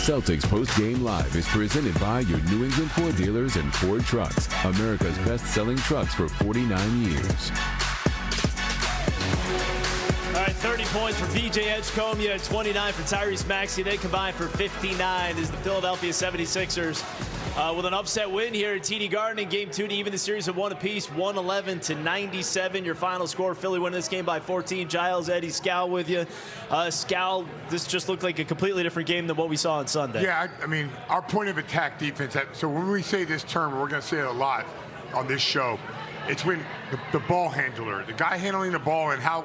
Celtics Post-Game Live is presented by your New England Ford dealers and Ford Trucks, America's best-selling trucks for 49 years. All right, 30 points for VJ Edgecombe. You had 29 for Tyrese Maxey. They combined for 59 as the Philadelphia 76ers with an upset win here at TD Garden in Game 2 to even the series of one apiece, 111-97. Your final score, Philly winning this game by 14. Giles, Eddie, Scal with you. Scal, this just looked like a completely different game than what we saw on Sunday. Yeah, I mean, our point of attack defense, so when we say this term, we're going to say it a lot on this show, it's when the ball handler, the guy handling the ball and how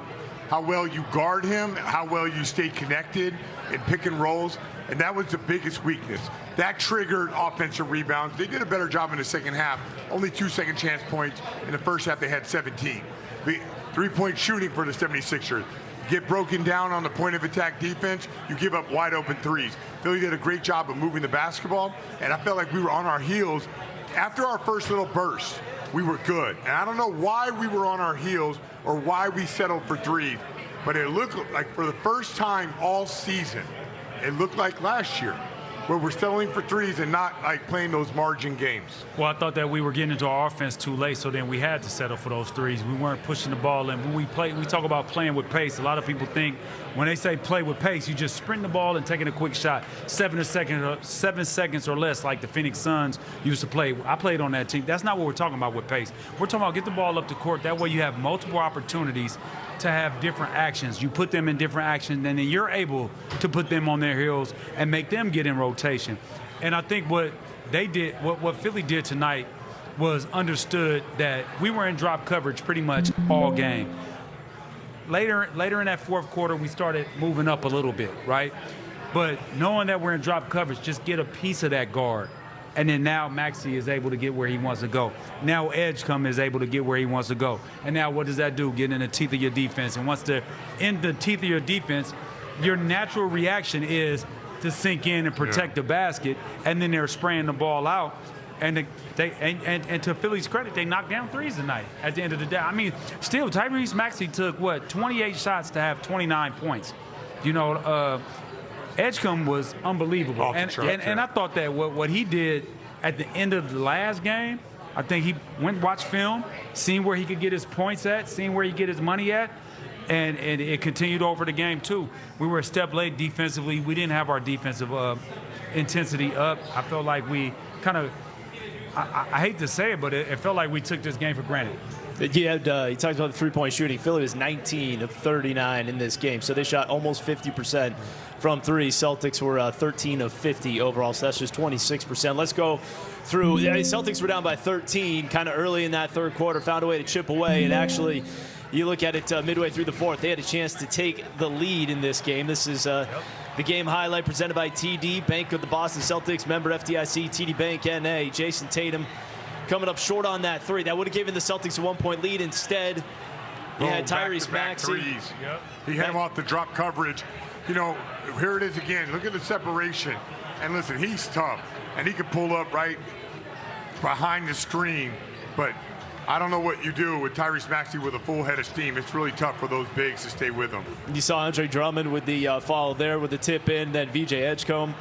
well you guard him, how well you stay connected in pick and rolls, and that was the biggest weakness. That triggered offensive rebounds. They did a better job in the second half. Only 2 second chance points. In the first half, they had 17. The three-point shooting for the 76ers. Get broken down on the point of attack defense, you give up wide open threes. Philly did a great job of moving the basketball, and I felt like we were on our heels. After our first little burst, we were good. And I don't know why we were on our heels or why we settled for threes, but it looked like for the first time all season, it looked like last year, where we're settling for threes and not like playing those margin games. Well, I thought that we were getting into our offense too late, so then we had to settle for those threes. We weren't pushing the ball in. When we talk about playing with pace. A lot of people think when they say play with pace, you just sprint the ball and taking a quick shot, 7 seconds or less, like the Phoenix Suns used to play. I played on that team. That's not what we're talking about with pace. We're talking about get the ball up the court. That way you have multiple opportunities to have different actions. You put them in different actions, and then you're able to put them on their heels and make them get in rotation. And I think what they did, what Philly did tonight was understood that we were in drop coverage pretty much all game. Later in that fourth quarter, we started moving up a little bit, right? But knowing that we're in drop coverage, just get a piece of that guard. And then now Maxey is able to get where he wants to go. Now Edgecombe is able to get where he wants to go. And now what does that do? Get in the teeth of your defense. And once they're in the teeth of your defense, your natural reaction is to sink in and protect the basket. And then they're spraying the ball out. And and to Philly's credit, they knocked down threes tonight at the end of the day. I mean, still, Tyrese Maxey took, 28 shots to have 29 points. You know, Edgecombe was unbelievable. And I thought that what he did at the end of the last game, I think he went and watched film, seen where he could get his points at, seen where he could get his money at, and it continued over the game, too. We were a step late defensively. We didn't have our defensive intensity up. I felt like we kind of, I hate to say it, but it felt like we took this game for granted. He talked about the three-point shooting. Philly was 19 of 39 in this game, so they shot almost 50% from three. Celtics were 13 of 50 overall, so that's just 26%. Let's go through. Celtics were down by 13 kind of early in that third quarter, found a way to chip away, and actually, you look at it midway through the fourth, they had a chance to take the lead in this game. This is the game highlight presented by TD Bank of the Boston Celtics, member FDIC, TD Bank NA. Jason Tatum coming up short on that three. That would have given the Celtics a 1-point lead. Instead, you had Tyrese Maxey. He had him off the drop coverage. You know, here it is again. Look at the separation. And listen, he's tough. And he could pull up right behind the screen. But I don't know what you do with Tyrese Maxey with a full head of steam. It's really tough for those bigs to stay with him. You saw Andre Drummond with the follow there with the tip in. Then VJ Edgecombe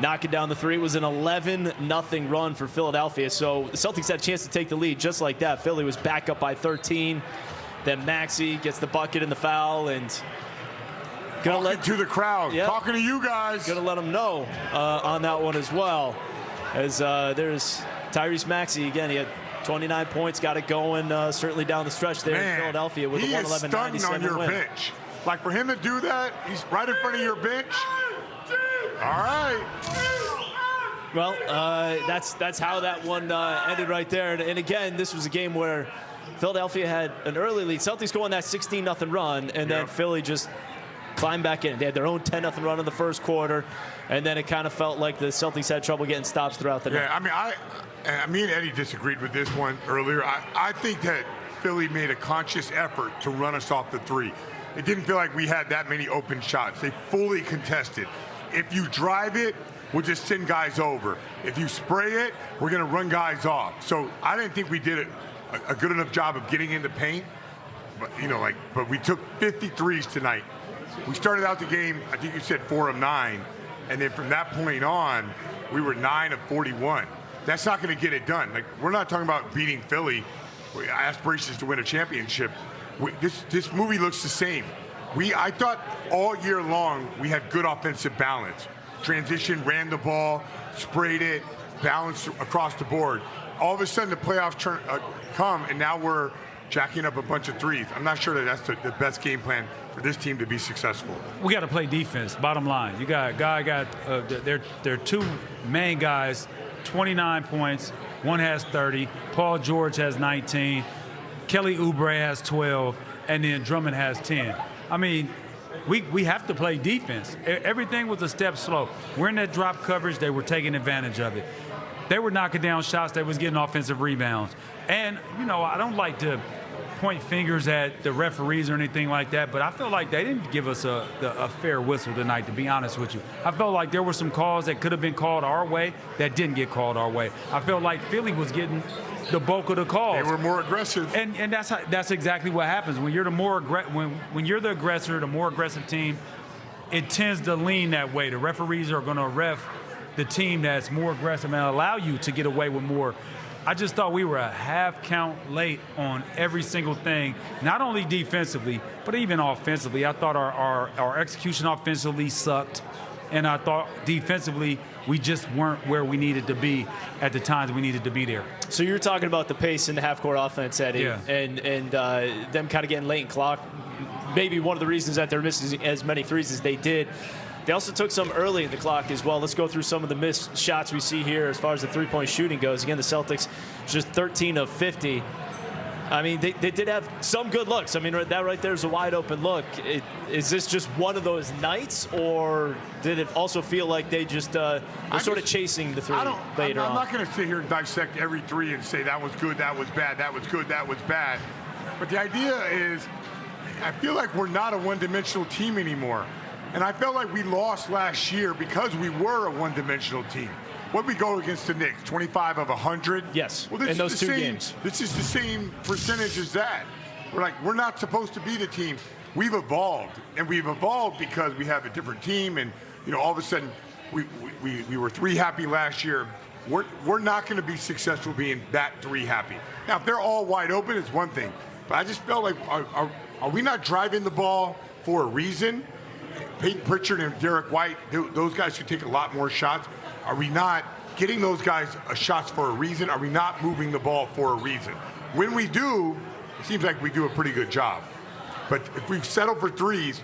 knocking down the three. It was an 11-0 run for Philadelphia. So the Celtics had a chance to take the lead just like that. Philly was back up by 13. Then Maxey gets the bucket and the foul, and talking to the crowd, talking to you guys. Gonna let them know on that one as well. As there's Tyrese Maxey again. He had 29 points, got it going certainly down the stretch there in Philadelphia with a 111-97 win. On your bench. Like for him to do that, he's right in front of your bench. All right. Well, that's how that one ended right there. And again, this was a game where Philadelphia had an early lead. Celtics go on that 16-0 run, and then Philly just climbed back in. They had their own 10-0 run in the first quarter, and then it kind of felt like the Celtics had trouble getting stops throughout the night. Yeah, I mean, me and Eddie disagreed with this one earlier. I think that Philly made a conscious effort to run us off the three. It didn't feel like we had that many open shots. They fully contested. If you drive it, we'll just send guys over. If you spray it, we're going to run guys off. So I didn't think we did a good enough job of getting in the paint. But, but we took 53s tonight. We started out the game, I think you said 4 of 9. And then from that point on, we were 9 of 41. That's not going to get it done. Like, we're not talking about beating Philly, aspirations to win a championship. This movie looks the same. I thought all year long we had good offensive balance. Transition, ran the ball, sprayed it, balanced across the board. All of a sudden the playoffs come, and now we're jacking up a bunch of threes. I'm not sure that that's the best game plan for this team to be successful. We got to play defense, bottom line. You got their two main guys, 29 points. One has 30. Paul George has 19. Kelly Oubre has 12. And then Drummond has 10. I mean, we have to play defense. Everything was a step slow. We're in that drop coverage. They were taking advantage of it. They were knocking down shots. They was getting offensive rebounds. And, you know, I don't like to point fingers at the referees or anything like that, but I feel like they didn't give us a fair whistle tonight, to be honest with you. I felt like there were some calls that could have been called our way that didn't get called our way. I felt like Philly was getting the bulk of the calls. They were more aggressive. And that's exactly what happens. When you're when you're the aggressor, the more aggressive team, it tends to lean that way. The referees are going to ref the team that's more aggressive and allow you to get away with more. I just thought we were a half count late on every single thing, not only defensively, but even offensively. I thought our execution offensively sucked, and I thought defensively we just weren't where we needed to be at the times we needed to be there. So you're talking about the pace in the half-court offense, Eddie, yeah. and them kind of getting late in clock. Maybe one of the reasons that they're missing as many threes as they did. They also took some early in the clock as well. Let's go through some of the missed shots we see here as far as the three-point shooting goes. Again, the Celtics just 13 of 50. I mean, they did have some good looks. I mean, that right there is a wide-open look. Is this just one of those nights, or did it also feel like they just were sort of chasing the three later on? I'm not going to sit here and dissect every three and say that was good, that was bad, that was good, that was bad. But the idea is, I feel like we're not a one-dimensional team anymore. And I felt like we lost last year because we were a one-dimensional team. What we go against the Knicks, 25 of 100? Yes, well, in those two games. This is the same percentage as that. We're not supposed to be the team. We've evolved, and we've evolved because we have a different team, and all of a sudden we were three happy last year. We're not going to be successful being that three happy. Now, if they're all wide open, it's one thing. But I just felt like, are we not driving the ball for a reason? Peyton Pritchard and Derek White, those guys should take a lot more shots. Are we not getting those guys shots for a reason? Are we not moving the ball for a reason? When we do, it seems like we do a pretty good job. But if we settle for threes,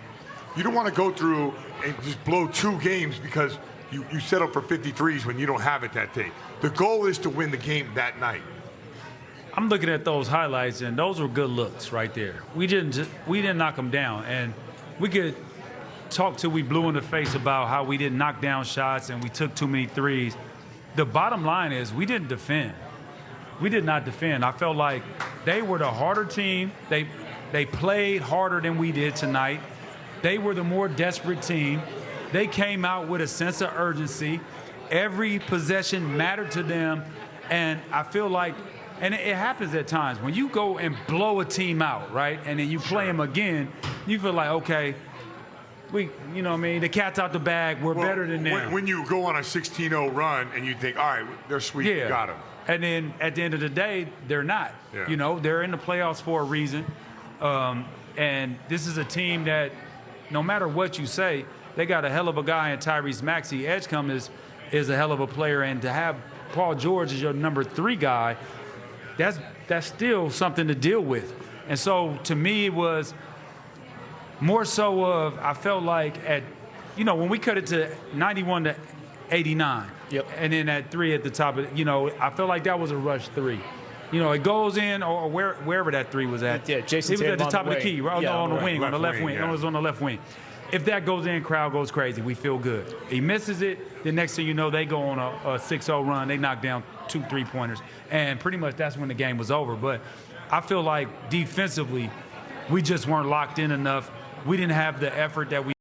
you don't want to go through and just blow 2 games because you settle for 53s when you don't have it that day. The goal is to win the game that night. I'm looking at those highlights, and those were good looks right there. We didn't knock them down, and we could talk till we blew in the face about how we didn't knock down shots and we took too many threes. The bottom line is we didn't defend. We did not defend. I felt like they were the harder team. They played harder than we did tonight. They were the more desperate team. They came out with a sense of urgency. Every possession mattered to them, and I feel like, and it happens at times, when you go and blow a team out, right, and then you play them again, you feel like, okay, you know what I mean, the cat's out the bag, we're better than them. When you go on a 16-0 run and you think, all right, they're sweet, yeah. We got them. And then at the end of the day, they're not. Yeah. They're in the playoffs for a reason. And this is a team that, no matter what you say, they got a hell of a guy in Tyrese Maxey. Edgecombe is a hell of a player, and to have Paul George as your number 3 guy, that's still something to deal with. And so to me, it was more so of, I felt like when we cut it to 91 to 89, yep. And then at 3 at the top of, I felt like that was a rush 3. It goes in or wherever that 3 was at. Yeah, Jason. It was at the top of the key, right? Yeah, on the wing, on the left wing. Yeah. It was on the left wing. If that goes in, crowd goes crazy. We feel good. He misses it, the next thing you know, they go on a 6-0 run. They knock down 2 3-pointers. And pretty much that's when the game was over. But I feel like defensively, we just weren't locked in enough. We didn't have the effort that we